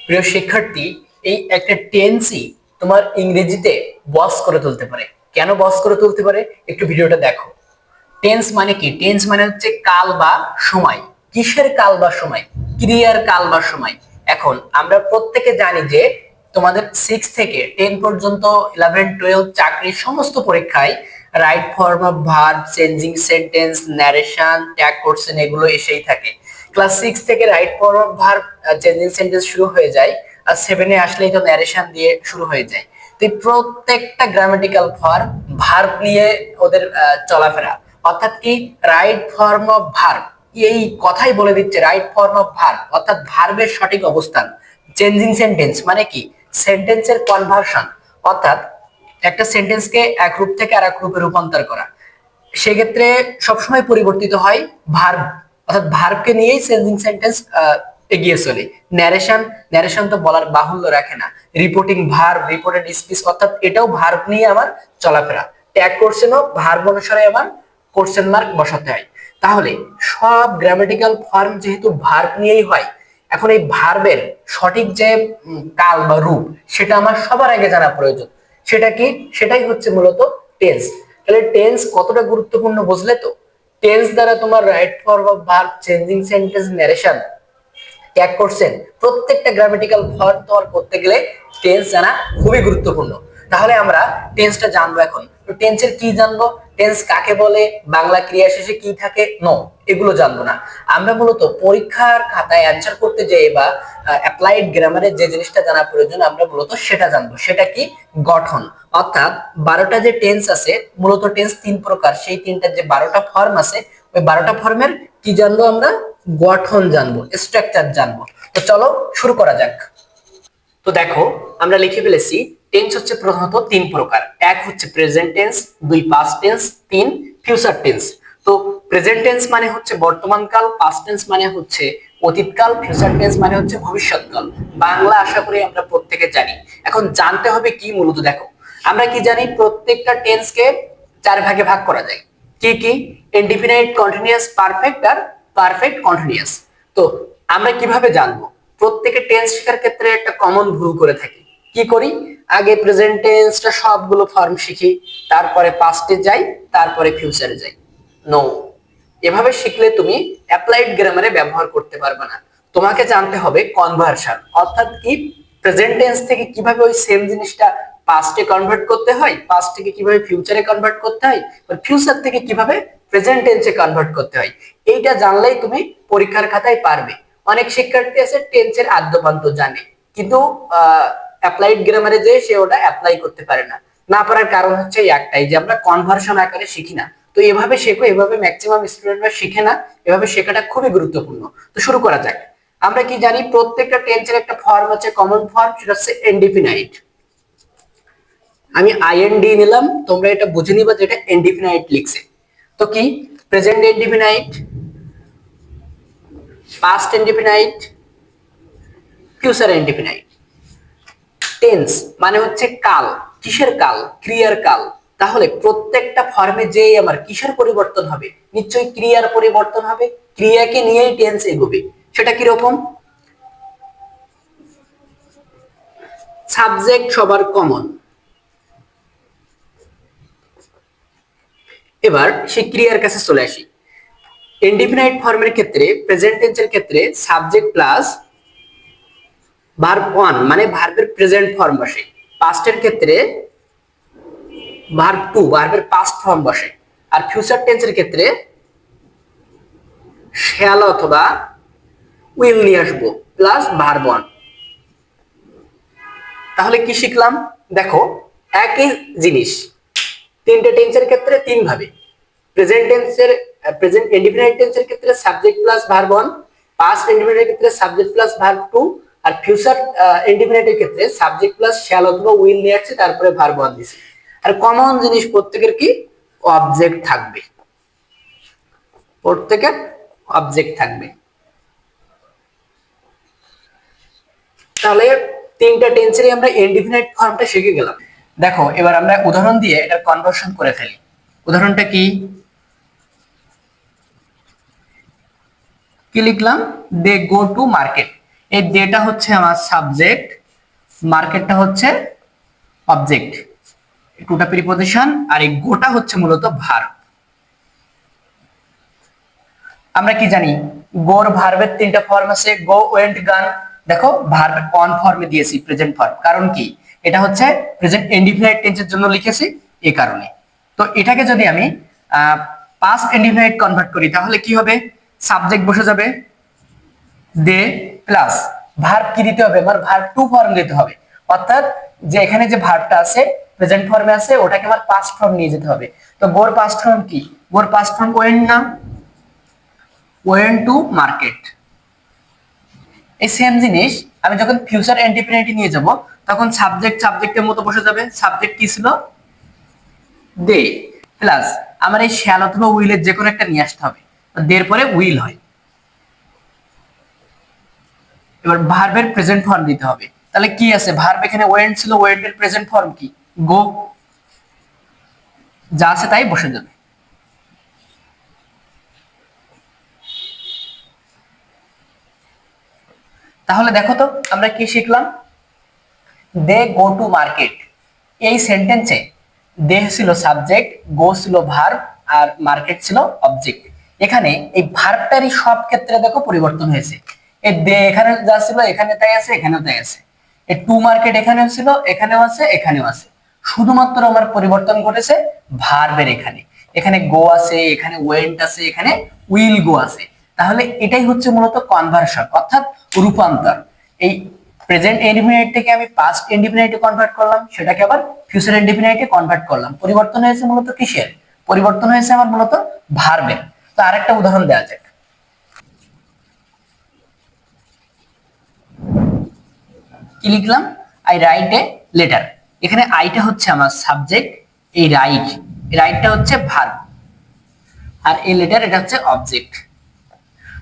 প্রিয় শিক্ষার্থী, এই একটা টেন্সই তোমার ইংরেজিতে বস করে তুলতে পারে। কেন বস করে তুলতে পারে, একটু ভিডিওটা দেখো। টেন্স মানে কি? টেন্স মানে হচ্ছে কাল বা সময়। কিসের কাল বা সময়? ক্রিয়ার কাল বা সময়। এখন আমরা প্রত্যেকে জানি যে তোমাদের 6 থেকে 10 পর্যন্ত, 11 12 চাকরির সমস্ত পরীক্ষায় right form of verb, changing sentence, narration, tag question এগুলো এসেই থাকে। ক্লাস 6 থেকে right form of verb, changing sentence শুরু হয়ে যায়, আর 7-এ আসলেই তো ন্যারেশন দিয়ে শুরু হয়ে যায়। তো এই প্রত্যেকটা গ্রামাটিক্যাল ফর্ম ভার্ব নিয়ে ওদের চলাফেরা। অর্থাৎ কি, রাইট ফর্ম অফ ভার্ব এই কথাই বলে দিচ্ছে, রাইট ফর্ম অফ ভার্ব অর্থাৎ ভার্বের সঠিক অবস্থান। চেঞ্জিং সেন্টেন্স মানে কি, সেন্টেন্সের কনভার্সন, অর্থাৎ একটা সেন্টেন্সকে এক রূপ থেকে আরেক রূপে রূপান্তর করা। সেক্ষেত্রে সবসময় পরিবর্তিত হয় ভার্ব, অর্থাৎ ভার্বকে নিয়েই চেঞ্জিং সেন্টেন্স এগিয়ে চলে। ন্যারেশন, ন্যারেশন তো বলার বাহুল্য রাখে না। রিপোর্টিং ভার্ব, রিপোর্টেড স্পিচ, অর্থাৎ এটাও ভার্ব নিয়ে আমার চলাফেরা। ট্যাগ কোশ্চেনও ভার্ব অনুসারে আমার কোশ্চেন মার্ক বসাতে হয়। তাহলে সব গ্রামাটিক্যাল ফর্ম যেহেতু ভার্ব নিয়েই হয়, এখন এই ভার্বের সঠিক যে কাল বা রূপ, সেটা আমার সবার আগে জানা প্রয়োজন। সেটা কি? সেটাই হচ্ছে মূলত টেন্স। তাহলে টেন্স কতটা গুরুত্বপূর্ণ বুঝলে তো। টেন্স দ্বারা তোমার right form of verb, changing sentence, narration, tag করছেন, প্রত্যেকটা গ্রামাটিক্যাল ফর্ম তোমার করতে গেলে টেন্স জানা খুবই গুরুত্বপূর্ণ। তাহলে আমরা টেন্সটা জানবো। এখন টেন্সের কি জানবো? টেন্স কাকে বলে, বাংলা ক্রিয়া শেষে কি থাকে, নো, এগুলো জানবো না। আমরা মূলত পরীক্ষার খাতায় অ্যান্সার করতে যাই বা অ্যাপ্লাইড গ্রামারে যে জিনিসটা জানা প্রয়োজন, আমরা মূলত সেটা জানবো। সেটা কি? গঠন। অর্থাৎ 12টা যে টেন্স আছে, মূলত টেন্স 3 প্রকার, সেই তিনটার যে 12টা ফর্ম আছে, ওই 12টা ফর্মের কি জানবো আমরা? গঠন জানবো, স্ট্রাকচার জানবো। তো চলো শুরু করা যাক। তো দেখো, আমরা লিখে ফেলেছি টেন্স হচ্ছে প্রধানত 3 প্রকার। এক হচ্ছে present tense, 2 past tense, 3 future tense. তো প্রেজেন্ট টেন্স মানে হচ্ছে বর্তমান কাল, পাস্ট টেন্স মানে হচ্ছে অতীতকাল, ফিউচার টেন্স মানে হচ্ছে ভবিষ্যৎকাল। বাংলা আশা করি আমরা প্রত্যেকে জানি। এখন জানতে হবে কি, মূলত দেখো আমরা কি জানি, প্রত্যেকটা টেন্সকে 4 ভাগে ভাগ করা যায়। কি কি? ইনডিফিনাইট, কন্টিনিউয়াস, পারফেক্ট আর পারফেক্ট কন্টিনিউয়াস। তো আমরা কিভাবে জানবো? প্রত্যেকে টেন্স শেখার ক্ষেত্রে একটা কমন ভুল করে থাকি। কি করি? আগে প্রেজেন্ট টেন্সটা সবগুলো ফর্ম শিখি, তারপরে পাস্টে যাই, তারপরে ফিউচারে যাই। নো, এভাবে শিখলে তুমি অ্যাপ্লাইড গ্রামারে ব্যবহার করতে পারবে না। তোমাকে জানতে হবে কনভার্সন, অর্থাৎ কি, প্রেজেন্ট টেন্স থেকে কিভাবে ওই সেম জিনিসটা পাস্টে কনভার্ট করতে হয়, পাস্ট থেকে কিভাবে ফিউচারে কনভার্ট করতে হয়, ফিউচার থেকে কিভাবে প্রেজেন্ট টেন্সে কনভার্ট করতে হয়। এইটা জানলেই তুমি পরীক্ষার খাতায় পারবে। অনেক শিক্ষার্থী আছে টেন্সের আদ্যপান্ত জানে, কিন্তু অ্যাপ্লাইড গ্রামারে যে সে ওটা অ্যাপ্লাই করতে পারে না। না পারার কারণ হচ্ছে একটাই, যে আমরা কনভার্সন আকারে শিখি না। তো এভাবে শেখো, এভাবে ম্যাক্সিমাম স্টুডেন্টরা শিখে না। এভাবে শেখাটা খুবই গুরুত্বপূর্ণ। তো শুরু করা যাক। আমরা কি জানি, প্রত্যেকটা টেন্সের একটা ফর্ম আছে, কমন ফর্ম, সেটা হচ্ছে ইনডিফিনাইট। আমি আইএনডি নিলাম, তোমরা এটা বুঝে নিবা যে এটা ইনডিফিনাইট লিখছে। তো কি? Present indefinite, past indefinite, future indefinite. Tense মানে হচ্ছে কাল। কিসের কাল? ক্রিয়ার কাল। তাহলে প্রত্যেকটা ফর্মে যে আমার কিসের পরিবর্তন হবে? নিশ্চয়ই ক্রিয়ার পরিবর্তন হবে। ক্রিয়াকে নিয়েই টেন্স এগোবে। সেটা কিরকম? সাবজেক্ট সবার কমন। এবার সেই ক্রিয়ার কাছে চলে আসি। ইনডিফিনাইট ফর্মের ক্ষেত্রে, প্রেজেন্ট টেন্সের ক্ষেত্রে সাবজেক্ট প্লাস ভার্ব 1 মানে ভার্বের প্রেজেন্ট ফর্ম বসে। পাস্টের ক্ষেত্রে ভার্ব 2 ভার্বের পাস্ট ফর্ম বসে। আর ফিউচার টেন্সের ক্ষেত্রে শ্যাল অথবা উইল নিয়ে আসবো প্লাস ভার্ব 1। তাহলে কি শিখলাম? দেখো, একই জিনিস তিনটে টেন্সের ক্ষেত্রে 3 ভাবে। প্রেজেন্ট টেন্সের, প্রেজেন্ট ইনডিফিনাইট টেন্সের ক্ষেত্রে সাবজেক্ট প্লাস ভার্ব 1, পাস্ট ইনডিফিনাইটের ক্ষেত্রে সাবজেক্ট প্লাস ভার্ব 2, আর ফিউচার ইনডিফিনাইটের ক্ষেত্রে সাবজেক্ট প্লাস শ্যাল অথবা উইল নিয়ে আসছে, তারপরে ভার্ব 1 দিছে। আর কমন জিনিস প্রত্যেকের কি? অবজেক্ট থাকবে। প্রত্যেকের অবজেক্ট থাকবে। তাহলে তিনটা টেন্সেরই আমরা ইনডিফিনাইট ফর্মটা শিখে গেলাম। দেখো, এবার আমরা উদাহরণ দিয়ে এটার কনভার্সন করে ফেলি। উদাহরণটা কি? কি লিখলাম? দে গো টু মার্কেট। এই দেটা হচ্ছে আমার সাবজেক্ট, মার্কেটটা হচ্ছে অবজেক্ট, টুটা প্রিপজিশন, আর এই গোটা হচ্ছে মূলত ভার্ব। আমরা কি জানি গোর ভার্বের তিনটা ফর্ম আছে, গো, ওয়েন্ট, গান। দেখো ভার্ব অন ফর্মে দিয়েছি প্রেজেন্ট ফর্ম, কারণ কি এটা হচ্ছে প্রেজেন্ট ইনডিফিনাইট টেন্সের জন্য লিখেছি এই কারণে। তো এটাকে যদি আমি পাস্ট ইনডিফিনাইট কনভার্ট করি তাহলে কি হবে, সাবজেক্ট বসে যাবে দে প্লাস ভার্ব কি দিতে হবে, আমার ভার্ব টু ফর্ম দিতে হবে, অর্থাৎ যে এখানে যে ভার্বটা আছে প্রেজেন্ট ফর্মে আছে ওটাকে আমার পাস্ট ফর্ম নিয়ে যেতে হবে। তো গোর পাস্ট ফর্ম কি, গোর পাস্ট ফর্ম ওয়েন্ট না, ওয়েন্ট টু মার্কেট। এই সেম জিনিস আমি যখন ফিউচার ইনডিফিনিটি নিয়ে যাব তখন সাবজেক্ট সাবজেক্টের মতো বসে যাবে, সাবজেক্ট কি ছিল দে প্লাস আমার এই শ্যাল অথবা উইলের যে কোনো একটা নিয়ে আসতে হবে, দের পরে উইল হয়। এবার ভার্বের প্রেজেন্ট ফর্ম দিতে হবে, তাহলে কি আছে ভার্ব এখানে ওয়েন্ট ছিল, ওয়েন্টের প্রেজেন্ট ফর্ম কি গো, যা আছে তাই বসে যাবে। তাহলে দেখো তো আমরা কি শিখলাম, দে গো টু মার্কেট, এই সেন্টেন্সে দে ছিল সাবজেক্ট, গো ছিল ভার্ব, আর মার্কেট ছিল অবজেক্ট। এখানে এই ভার্বটারই সব ক্ষেত্রে দেখো পরিবর্তন হয়েছে, এই দে এখানে যা ছিল এখানে তাই আছে, এখানেও তাই আছে, এই টু মার্কেট এখানেও ছিল, এখানেও আছে, এখানেও আছে। শুধুমাত্র আমার পরিবর্তন ঘটেছে ভার্বের, এখানে এখানে গো আছে, এখানে ওয়েন্ট আছে, এখানে উইল গো আছে। তাহলে এটাই হচ্ছে মূলত কনভার্সন, অর্থাৎ রূপান্তর। এই প্রেজেন্ট ইনডিফিনাইট থেকে আমি পাস্ট ইনডিফিনাইটে কনভার্ট করলাম, সেটাকে আবার ফিউচার ইনডিফিনাইটে কনভার্ট করলাম। পরিবর্তন হয়েছে মূলত কিসের, পরিবর্তন হয়েছে আমার মূলত ভার্বের। তো আরেকটা উদাহরণ দেওয়া যাক, কি লিখলাম, আই রাইট এ লেটার। এখানে আইটা হচ্ছে আমার সাবজেক্ট, এই রাইট, রাইটটা হচ্ছে ভার্ব, আর এই লেটার এটা হচ্ছে অবজেক্ট।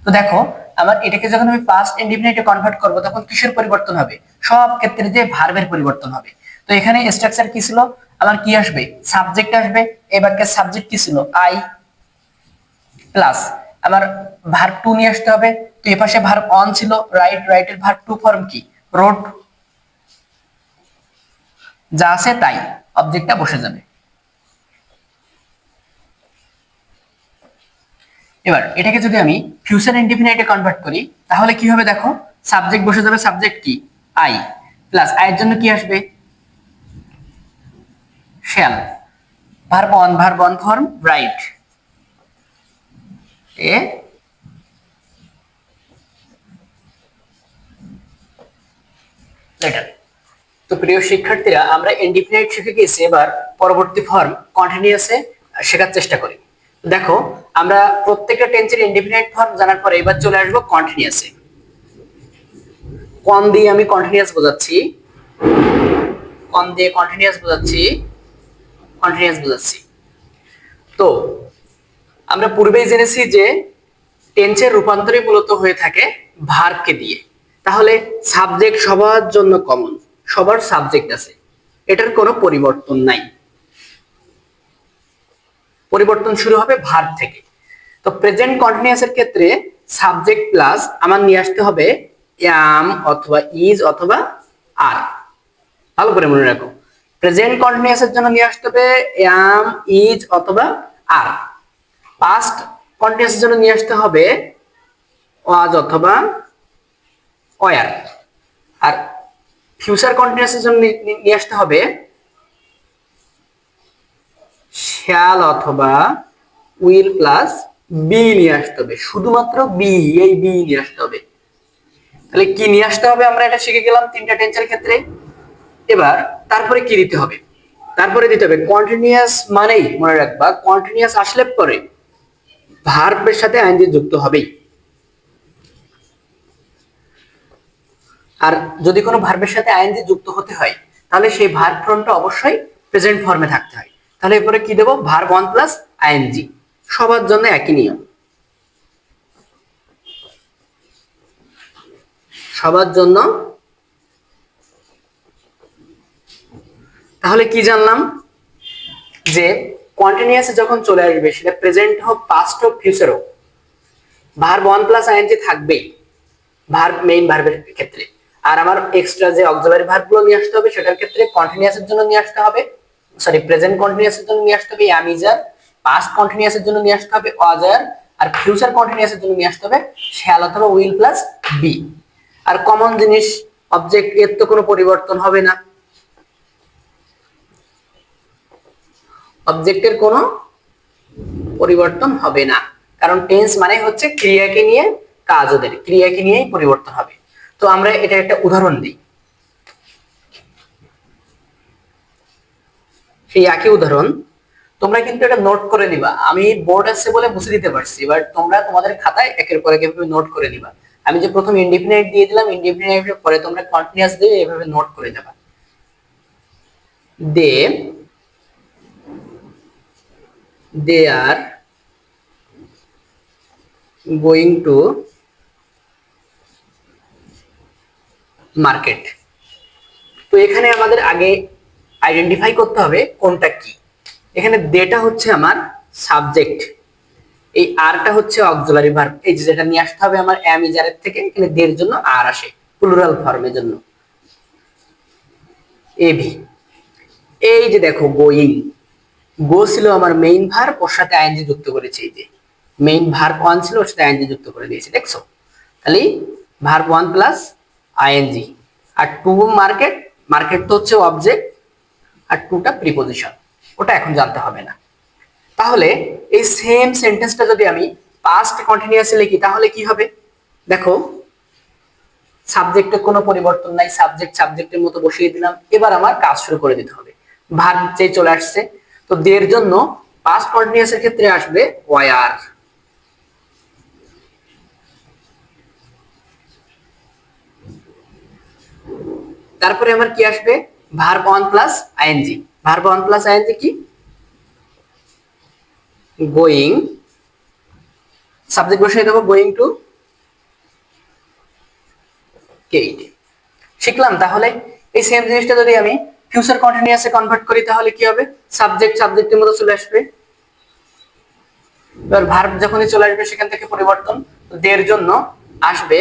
তো দেখো আমার এটাকে যখন আমি পাস্ট ইনডিফিনিটে কনভার্ট করব তখন কিসের পরিবর্তন হবে, সব ক্ষেত্রে যে ভার্বের পরিবর্তন হবে। তো এখানে স্ট্রাকচার কি ছিল, আমার কি আসবে সাবজেক্ট আসবে, এই বাক্যের সাবজেক্ট কি ছিল আই, প্লাস আমার ভার্ব টু নিয়ে আসতে হবে। তো এই পাশে ভার্ব অন ছিল রাইট, রাইটের ভার্ব টু ফর্ম কি রোট, যা আছে তাই অবজেক্টটা বসে যাবে। এবার এটাকে যদি আমি ফিউচার ইনডিফিনাইটে কনভার্ট করি তাহলে কি হবে, দেখো সাবজেক্ট বসে যাবে, সাবজেক্ট কি আই, প্লাস আই এর জন্য কি আসবে shall, verb on form write a letter. তো প্রিয় শিক্ষার্থীরা আমরা ইনডিফিনাইট শিখে গেছি, এবার পরবর্তী ফর্ম কন্টিনিউয়াসে শেখার চেষ্টা করি। দেখো আমরা প্রত্যেকটা টেন্সের ইনডিফিনাইট ফর্ম জানার পরে এবার চলে আসবো কন্টিনিউয়াসে। কন দিয়ে আমি কন্টিনিউয়াস বোঝাচ্ছি, কন দিয়ে কন্টিনিউয়াস বোঝাচ্ছি, কন্টিনিউয়াস বোঝাচ্ছি। তো আমরা পূর্বেই জেনেছি যে টেন্সের রূপান্তরই মূলত হয়ে থাকে ভার্বকে দিয়ে। তাহলে সাবজেক্ট সবার জন্য কমন, সবার সাবজেক্ট আছে, এটার কোনো পরিবর্তন নাই, পরিবর্তন শুরু হবে ভার্ব থেকে। তো প্রেজেন্ট কন্টিনিউয়াসের ক্ষেত্রে সাবজেক্ট প্লাস আমার নিয়ে আসতে হবে এম অথবা ইজ অথবা আর। ভালো করে মনে রাখো, প্রেজেন্ট কন্টিনিউয়াসের জন্য নিয়ে আসতে হবে এম, ইজ অথবা আর। পাস্ট কন্টিনিউয়াসের জন্য নিয়ে আসতে হবে ওয়াজ অথবা ওয়ার। আর ফিউচার কন্টিনিউয়াসের জন্য নিয়ে আসতে হবে শ্যাল অথবা উইল প্লাস বি নিয়ে আসতে হবে, শুধুমাত্র বি, এই বি নিয়ে আসতে হবে। তাহলে কি নিয়ে আসতে হবে আমরা এটা শিখে গেলাম তিনটা টেন্সের ক্ষেত্রে। এবার তারপরে কি দিতে হবে, তারপরে দিতে হবে কন্টিনিউয়াস, মানেই মনে রাখবা কন্টিনিউয়াস আসলে পরে ভার্বের সাথে আইএনজি যুক্ত হবেই। আর যদি কোনো ভার্বের সাথে আইএনজি যুক্ত হতে হয় তাহলে সেই ভার্ব ফর্মটা অবশ্যই প্রেজেন্ট ফর্মে থাকতে হয়। তাহলে এরপরে কি দেবো, ভার্ব ওয়ান প্লাস আইএনজি, সবার জন্য একই নিয়ম, সবার জন্য। তাহলে কি জানলাম, যে কন্টিনিউয়াসে যখন চলে আসবে সেটা প্রেজেন্ট হোক, পাস্ট হোক, ফিউচার হোক, ভার্ব ওয়ান প্লাস আইএনজি থাকবেই। ভার্ব মেইন ভার্বের ক্ষেত্রে। আর আমার এক্সট্রা যে অক্সিলারি ভার্ব গুলো নিয়ে আসতে হবে সেটার ক্ষেত্রে কন্টিনিউয়াস এর জন্য নিয়ে আসতে হবে, সরি প্রেজেন্ট কন্টিনিউয়াস এর জন্য নিয়ে আসতে হবে am is are, past continuous এর জন্য নিয়ে আসতে হবে was are, আর ফিউচার কন্টিনিউয়াস এর জন্য নিয়ে আসতে হবে shall অথবা will প্লাস be। আর কমন জিনিস অবজেক্ট এর তো কোনো পরিবর্তন হবে না, অবজেক্টের কোনো পরিবর্তন হবে না, কারণ টেন্স মানে হচ্ছে ক্রিয়াকে নিয়ে কাজ, ওদের ক্রিয়াকে নিয়েই পরিবর্তন হবে। তো আমরা এটা একটা উদাহরণ দিই, সেই একই উদাহরণ তোমরা কিন্তু এটা নোট করে নিবা। আমি বোর্ড আছে বলে বুঝে দিতে পারছি, বাট তোমরা তোমাদের খাতায় একের পর এক এভাবে নোট করে নিবা। আমি যে প্রথম ইনডিফিনাইট দিয়ে দিলাম, ইনডিফিনাইটের পরে তোমরা কন্টিনিউয়াস দিয়ে এভাবে নোট করে যাবা। দে আর গোয়িং টু মার্কেট। তো এখানে আমাদের আগে আইডেন্টিফাই করতে হবে কোনটা কি। এখানে দেটা হচ্ছে আমার সাবজেক্ট, এই আরটা হচ্ছে অক্সিলারি ভার্ব, এই যে যেটা নিয়ে আসতে হবে আমার am is are এর থেকে, এখানে দের জন্য আর আসে প্লুরাল ফর্মের জন্য এবি। এই যে দেখো গোয়িং, গো ছিল আমার মেইন ভার্ব, ওর সাথে আইএনজি যুক্ত করেছি, এই যে মেইন ভার্ব 1 ছিল ওর সাথে আইএনজি যুক্ত করে দিয়েছি, দেখছো? তাহলে ভার্ব 1 প্লাস আইএনজি। আর টু মার্কেট, মার্কেট তো হচ্ছে অবজেক্ট, আর টুটা প্রিপজিশন, ওটা এখন জানতে হবে না। তাহলে এই সেম সেন্টেন্সটা যদি আমি পাস্ট কন্টিনিউয়াসে লিখি তাহলে কি হবে? দেখো সাবজেক্টের কোনো পরিবর্তন নাই, সাবজেক্ট সাবজেক্টের মতো বসিয়ে দিলাম, এবার আমার কাজ শুরু করে দিতে হবে। ভার্ব যে চলে আসছে, তো দের জন্য পাস্ট কন্টিনিউয়াসের ক্ষেত্রে আসবে ওয়ার, তারপরে আমার কি আসবে verb 1 plus ING. Verb 1 plus ING কি? গোয়িং, সাবজেক্ট বসিয়ে দেবো গোয়িং টু কেট। শিখলাম। তাহলে এই সেম জিনিসটা যদি আমি ফিউচার কন্টিনিউয়াসে কনভার্ট করি তাহলে কি হবে? সাবজেক্ট সাবজেক্টের মতো চলে আসবে, এবার ভার্ব যখনই চলে আসবে সেখান থেকে পরিবর্তন, দের জন্য আসবে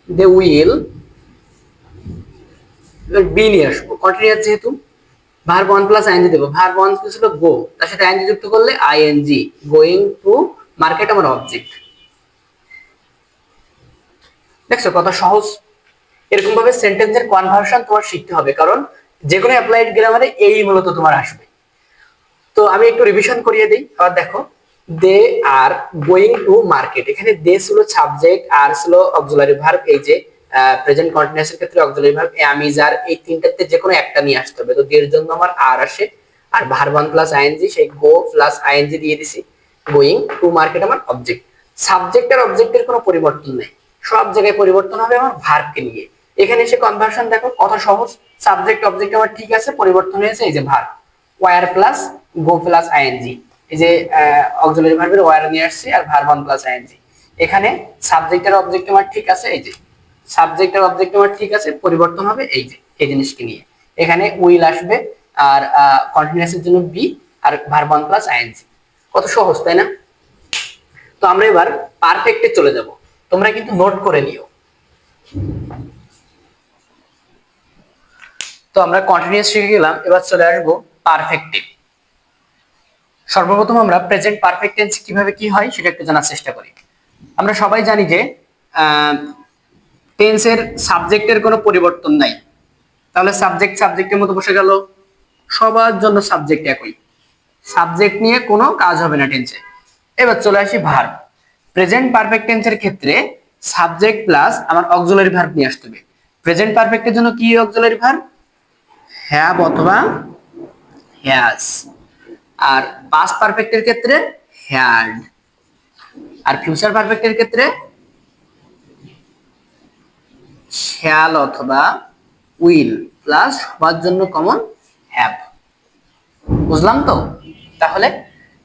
দে উইল, বি নিয়ে আসবো কন্টিনিউয়াস যেহেতু, ভার্ব 1 প্লাস আইএনজি দেবো। ভার্ব 1 কি ছিল? গো, তার সাথে আইএনজি যুক্ত করলে আইএনজি, গোয়িং টু মার্কেট আমার অবজেক্ট। দেখছো কত সহজ? এরকম ভাবে সেন্টেন্সের কনভার্সন তোমার শিখতে হবে, কারণ যে কোনো অ্যাপ্লাইড গ্রামারে এই মূলত তোমার আসবে। তো আমি একটু রিভিশন করিয়ে দিই। আবার দেখো, দে আর গোয়িং টু মার্কেট, এখানে দে ছিল সাবজেক্ট, আর ছিল অক্সিলারি ভার্ব, এই যে প্রেজেন্ট কন্টিনিউয়াস এর ক্ষেত্রে auxiliary verb am is are, এই তিনটাতে যে কোনো একটা নিয়ে আসতে হবে। তো দের জন্য আমার আর আসে, আর ভার্ব 1 প্লাস আইএনজি, সেই গো প্লাস আইএনজি দিয়ে দিছি, গোয়িং টু মার্কেট আমার অবজেক্ট। সাবজেক্ট আর অবজেক্টের কোনো পরিবর্তন নেই, সব জায়গায় পরিবর্তন হবে আমার ভার্বকে নিয়ে। এখানে এসে কনভার্সন দেখো কত সহজ, সাবজেক্ট অবজেক্ট আমার ঠিক আছে, পরিবর্তন হয়েছে এই যে verb, were plus go plus ING, এই যে অক্সিলারি ভার্বের ওয়ার নিয়ে আসছে, আর ভার্ব 1 প্লাস আইএনজি। এখানে সাবজেক্ট আর অবজেক্ট আমার ঠিক আছে, এই যে সাবজেক্ট আর অবজেক্ট আমার ঠিক আছে, পরিবর্তন হবে এই যে এই জিনিসকে নিয়ে। এখানে উইল আসবে, আর কন্টিনিউয়াস এর জন্য বি, আর ভার্ব 1 প্লাস আইএনজি। কত সহজ, তাই না? তো আমরা এবার পারফেক্টে চলে যাব, তোমরা কিন্তু নোট করে নিও। তো আমরা কন্টিনিউয়াস শিখে গেলাম, এবার চলে আসবো পারফেক্টে। সর্বপ্রথম আমরা প্রেজেন্ট পারফেক্ট টেন্স কিভাবে কি হয় সেটা একটু জানার চেষ্টা করি। আমরা সবাই জানি যে টেন্সের সাবজেক্টের কোনো পরিবর্তন নাই, তাহলে সাবজেক্ট সাবজেক্টের মতো বসে গেল, সবার জন্য সাবজেক্ট একই, সাবজেক্ট নিয়ে কোনো কাজ হবে না টেন্সে। এবার চলে আসি ভার্ব। প্রেজেন্ট পারফেক্ট টেন্সের ক্ষেত্রে সাবজেক্ট প্লাস আমার অক্সিলারি ভার্ব নিয়ে আসতে হবে। প্রেজেন্ট পারফেক্টের জন্য কি অক্সিলারি ভার্ব? হ্যাভ অথবা হ্যাজ। আর পাস্ট পারফেক্টের ক্ষেত্রে হ্যাড, আর ফিউচার পারফেক্টের ক্ষেত্রে শ্যাল অথবা উইল প্লাস সবার জন্য কমন হ্যাভ। বুঝলাম তো? তাহলে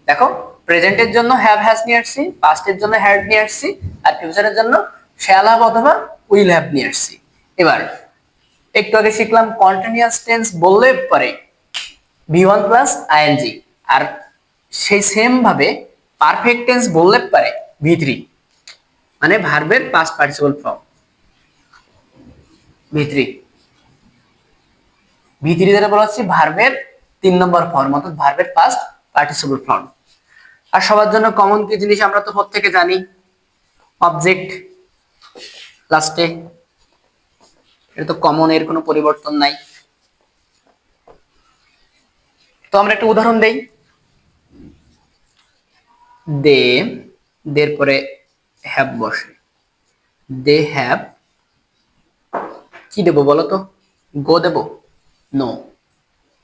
দেখো, প্রেজেন্টের জন্য হ্যাভ হ্যাজ নিয়ে আসছি, পাস্টের জন্য হ্যাড নিয়ে আসছি, আর ফিউচারের জন্য শ্যাল হ্যাভ অথবা উইল হ্যাভ নিয়ে আসছি। এবার একটু আগে শিখলাম কন্টিনিউয়াস টেন্স বললে পারে V1 প্লাস আইএনজি, আর সেই সেম ভাবে পারফেক্ট টেন্স বললে পারে V3, মানে ভার্বের পাস্ট পার্টিসিপল ফর্ম। ভি3 ভি3 যেটা বলা হচ্ছে ভার্বের 3 নম্বর ফর্ম, অর্থাৎ ভার্বের পাস্ট পার্টিসিপল ফর্ম। আর সবার জন্য কমন কি জিনিস আমরা তো প্রত্যেকে জানি, অবজেক্ট লাস্টে, এটা তো কমন, এর কোনো পরিবর্তন নাই। তো আমরা একটা উদাহরণ দেই। দে, দের পরে হ্যাভ বসে, দে হ্যাভ, কি দেবো বলো তো, গো দেবো? নো,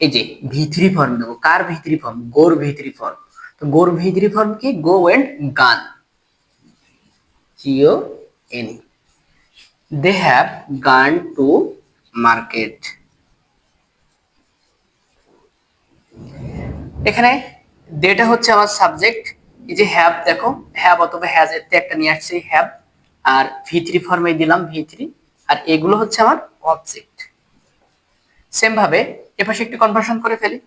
এই যে ভি3 ফর্ম দেবো। কার ভি3 ফর্ম? গোর ভি3 ফর্ম। তো গোর ভি3 ফর্ম কি? গো ওয়েন্ট গান, জিও এন। They have gone to market. এখানে দেটা হচ্ছে আমার সাবজেক্ট, এই যে হ্যাভ, দেখো হ্যাভ অথবা হ্যাজ এর একটা নিয়ে আসছি হ্যাভ, আর ভি3 ফর্মে দিলাম ভি3, আর এগুলো হচ্ছে আমার অবজেক্ট। সেম ভাবে এপাশে একটু কনভার্সন করে ফেলি।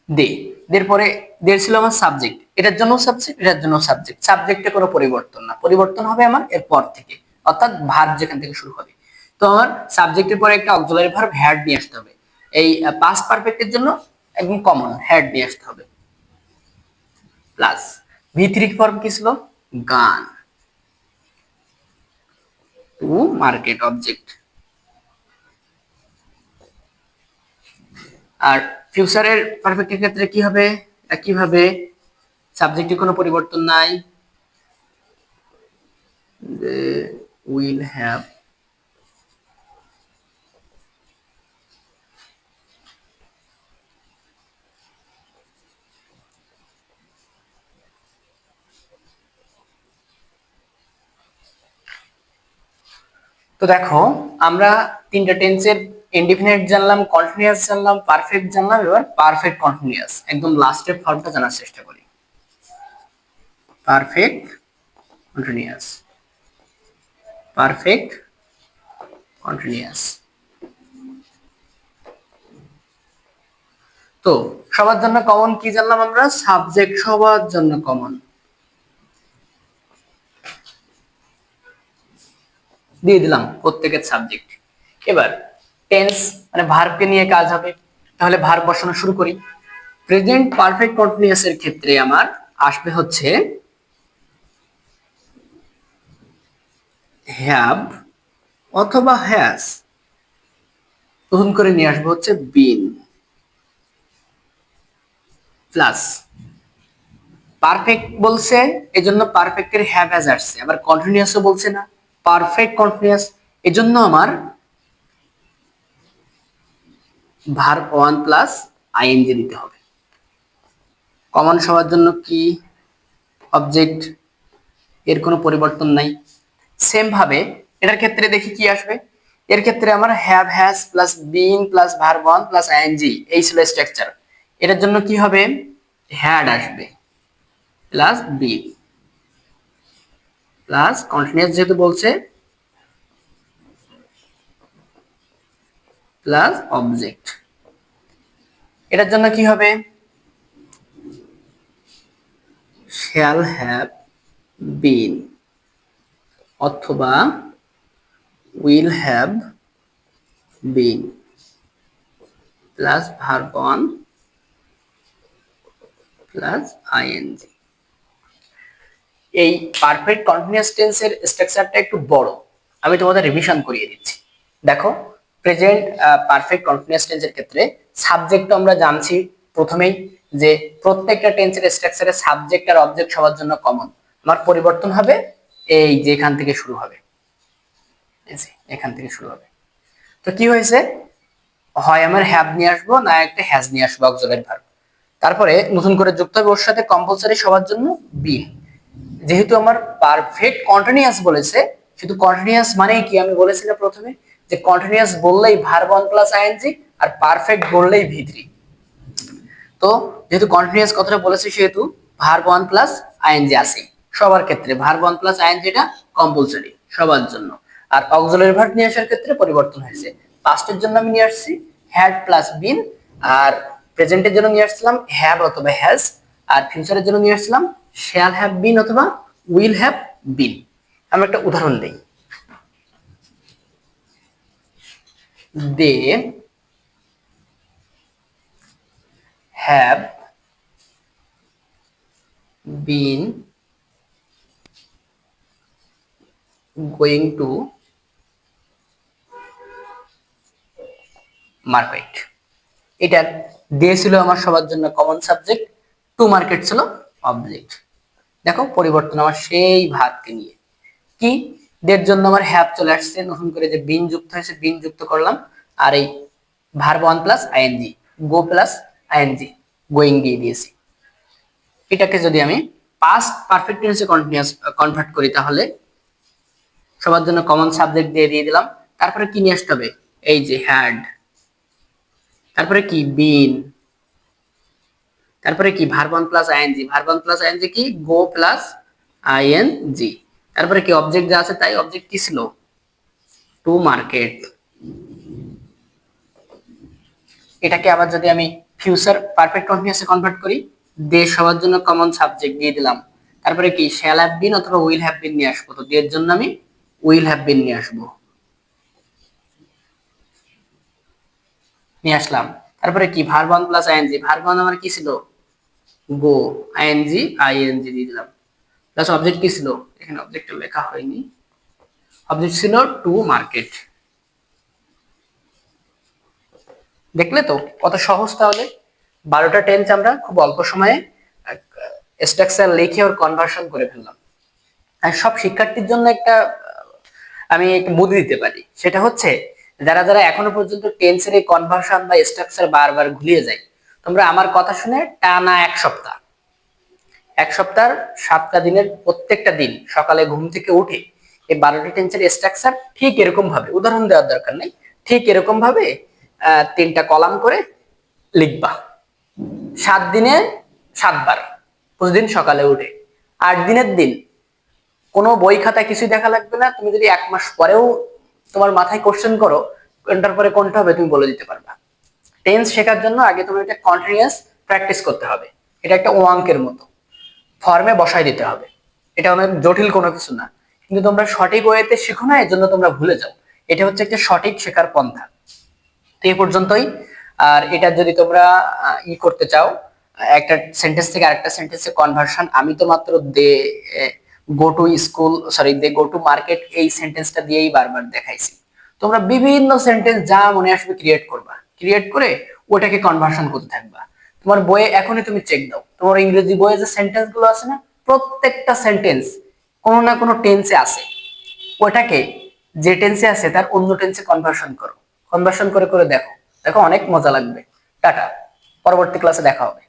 দে, দের পরে দের ছিল আমার সাবজেক্ট, এটার জন্য সাবজেক্ট, এটার জন্য সাবজেক্ট। সাবজেক্টে কোনো পরিবর্তন না, পরিবর্তন হবে আমার এর পর থেকে, অর্থাৎ ভার্ব যেখান থেকে শুরু হবে। তো আমার সাবজেক্টের পরে একটা অক্সিলারি ভার্ব হ্যাড নিয়ে আসতে হবে। এই পাস্ট পারফেক্টের জন্য একদম কমন হ্যাড নিয়ে আসতে হবে। প্লাস ভি3 ফর্ম কি ছিল? গান টু মার্কেট, অবজেক্ট। আর ফিউচারের পারফেক্টের ক্ষেত্রে কি হবে? একইভাবে সাবজেক্টে কোনো পরিবর্তন নাই, উইল হ্যাভ, তো দেখো আমরা তিনটা টেন্সের ইনডিফিনিট জানলাম, কন্টিনিউয়াস জানলাম, পারফেক্ট জানলাম, এবার পারফেক্ট কন্টিনিউয়াস একদম লাস্টের ফর্মটা জানার চেষ্টা করি। Perfect continuous, perfect continuous. তো সবার জন্য কমন কি জানলাম আমরা? সাবজেক্ট সবার জন্য কমন দিয়ে দিলাম, প্রত্যেকের সাবজেক্ট। এবার টেন্স মানে ভার্বকে নিয়ে কাজ হবে, তাহলে ভার্ব বসানো শুরু করি। প্রেজেন্ট পারফেক্ট কন্টিনিউয়াস এর ক্ষেত্রে আমার আসবে হচ্ছে হ্যাভ অথবা হ্যাজ, নতুন করে নিয়ে আসবো হচ্ছে বিন, প্লাস পারফেক্ট বলছে এজন্য পারফেক্টের হ্যাভ হ্যাজ আসছে, আবার কন্টিনিউয়াসও বলছে না, পারফেক্ট কন্টিনিউয়াস, এজন্য আমার ভার্ব ওয়ান প্লাস আইএনজি দিতে হবে। কমন সবার জন্য কি? অবজেক্ট, এর কোনো পরিবর্তন নাই। সেম ভাবে এটার ক্ষেত্রে দেখি কি আসবে। এর ক্ষেত্রে আমার have has plus been plus verb one plus ING, এই ছিল স্ট্রাকচার। এটার জন্য কি হবে? হ্যাড আসবে প্লাস বিন প্লাস কন্টিনিউয়াস যেহেতু বলছে প্লাস অবজেক্ট। এটার জন্য কি হবে? শ্যাল হ্যাভ বিন অথবা will have been plus verb one plus ING. এই পারফেক্ট কন্টিনিউয়াস টেন্সের স্ট্রাকচারটা একটু বড়, আমি তোমাদের রিভিশন করিয়ে দিচ্ছি। দেখো প্রেজেন্ট পারফেক্ট কন্টিনিউয়াস টেন্সের ক্ষেত্রে সাবজেক্ট আমরা জানছি প্রথমেই, যে প্রত্যেকটা টেন্সের স্ট্রাকচারে সাবজেক্ট আর অবজেক্ট সবার জন্য কমন। আমার পরিবর্তন হবে এই যে এখান থেকে শুরু হবে, এখান থেকে শুরু হবে। তো কি হয়েছে? হয় আমার হ্যাভ নিয়ে আসবো, না একটা হ্যাজ নিয়ে আসবো অক্সিলারি ভার্ব। তারপরে নতুন করে যুক্ত হবে ওর সাথে কম্পালসারি সবার জন্য বি। যেহেতু আমার পারফেক্ট কন্টিনিউয়াস বলেছে, শুধু কন্টিনিউয়াস মানে কি আমি বলেছিলাম প্রথমে, যে কন্টিনিউয়াস বললেই ভার্ব ওয়ান প্লাস আইএনজি, আর পারফেক্ট বললেই ভি3। তো যেহেতু কন্টিনিউয়াস কথাটা বলেছে সেহেতু ভার্ব ওয়ান প্লাস আইএনজি আছে সবার ক্ষেত্রে, ভার্ব ওয়ান প্লাস আইএনজি এটা কম্পালসারি সবার জন্য। আর অক্সিলারি ভার্ব নিয়ে আসার ক্ষেত্রে পরিবর্তন হয়েছে। পাস্টের জন্য আমি নিয়ে আসছি হ্যাড প্লাস বিন, আর প্রেজেন্টের জন্য নিয়ে আসছিলাম হ্যাভ অথবা হ্যাজ, আর ফিউচারের জন্য নিয়ে আসছিলাম শ্যাল হ্যাভ বিন অথবা উইল হ্যাভ বিন। আমরা একটা উদাহরণ দেই। They have been going to market. এটা দে ছিল আমার সবার জন্য কমন সাবজেক্ট, টু মার্কেট ছিল অবজেক্ট। দেখো পরিবর্তন আমার সেই ভাগকে নিয়ে। কি দের জন্য আমার হ্যাভ চলে আসছে, নতুন করে যে বিন যুক্ত হয়েছে, বিন যুক্ত করলাম, আর এই verb one plus ING, go plus ING, going দিয়ে দিয়েছি। এটাকে যদি আমি পাস্ট পারফেক্ট টেন্সে কন্টিনিউয়াস কনভার্ট করি, তাহলে সবার জন্য কমন সাবজেক্ট দিয়ে দিলাম। তারপরে কি নিয়ে আসতে হবে, এই যে হ্যাড, তারপরে কি বিন, তারপরে কি verb one plus ING, verb one plus ING কি গো প্লাস আইএনজি, তারপরে কি অবজেক্ট যা আছে তাই, অবজেক্ট কি ছিল টু মার্কেট। এটাকে আবার যদি আমি ফিউচার পারফেক্ট কন্টিনিউয়াসে কনভার্ট করি, দে সবার জন্য কমন সাবজেক্ট দিয়ে দিলাম। তারপরে কি শ্যাল হ্যাভ বিন অথবা উইল হ্যাভ বিন নিয়ে আসবো, তো দের জন্য আমি উইল হ্যাভ বিন নিয়ে আসলাম। তারপরে কি verb one plus ING, verb one আমার কি ছিল গো, আইএনজি আইএনজি দিয়ে দিলাম, প্লাস অবজেক্ট কি ছিল, এখানে অবজেক্টটা লেখা হয়নি, অবজেক্ট ছিল টু মার্কেট। দেখলে তো কত সহজ। তাহলে 12টা টেন্স আমরা খুব অল্প সময়ে স্ট্রাকচার লিখে ওর কনভার্সন করে ফেললাম। আর সব শিক্ষার্থীর জন্য একটা আমি একটা বুদ্ধি দিতে পারি, সেটা হচ্ছে যারা যারা এখনো পর্যন্ত টেন্সের এই কনভার্সন বা স্ট্রাকচার বারবার ভুলিয়ে যায়, তোমরা আমার কথা শুনে টানা এক সপ্তাহ 7টা দিনের প্রত্যেকটা দিন সকালে ঘুম থেকে উঠে এই 12টি টেন্সের স্ট্রাকচার ঠিক এরকম ভাবে, উদাহরণ দেওয়ার দরকার নেই, ঠিক এরকম ভাবে 3টা কলাম করে লিখবা। 7 দিনে 7 বার, প্রতিদিন সকালে উঠে। 8 দিনের দিন কোনো বই খাতায় কিছুই দেখা লাগবে না, তুমি যদি 1 মাস পরেও তোমার মাথায় কোশ্চেন করো কোনটার পরে কোনটা হবে তুমি বলে দিতে পারবা। টেন্স শেখার জন্য আগে তোমার এটা কন্টিনিউয়াস প্র্যাকটিস করতে হবে। এটা একটা অঙ্কের মতো, ফর্মে বসাই দিতে হবে। এটা অনেক জটিল কোনো কিছু না, কিন্তু তোমরা সঠিক ওয়েতে শিখো না, এর জন্য তোমরা ভুলে যাও। এটা হচ্ছে একটা সঠিক শেখার পন্থা। তো এই পর্যন্তই। আর এটা যদি তোমরা করতে চাও, একটা সেন্টেন্স থেকে আরেকটা সেন্টেন্সে কনভার্সন, আমি তো মাত্র they go to school, sorry they go to market এই সেন্টেন্সটা দিয়েই বারবার দেখাইছি। তোমরা বিভিন্ন সেন্টেন্স যা মনে আসবে ক্রিয়েট করবা, ক্রিয়েট করে ওটাকে কনভার্সন করতে থাকবা। তোমার বইয়ে এখনই তুমি চেক দাও, তোমার ইংরেজি বইয়ে যে সেন্টেন্স গুলো আছে না, প্রত্যেকটা সেন্টেন্স কোনো না কোনো টেন্সে আছে। ওটাকে যে টেন্সে আছে তার অন্য টেন্সে কনভার্সন করো, কনভার্সন করে করে দেখো, দেখো অনেক মজা লাগবে। টাটা, পরবর্তী ক্লাসে দেখা হবে।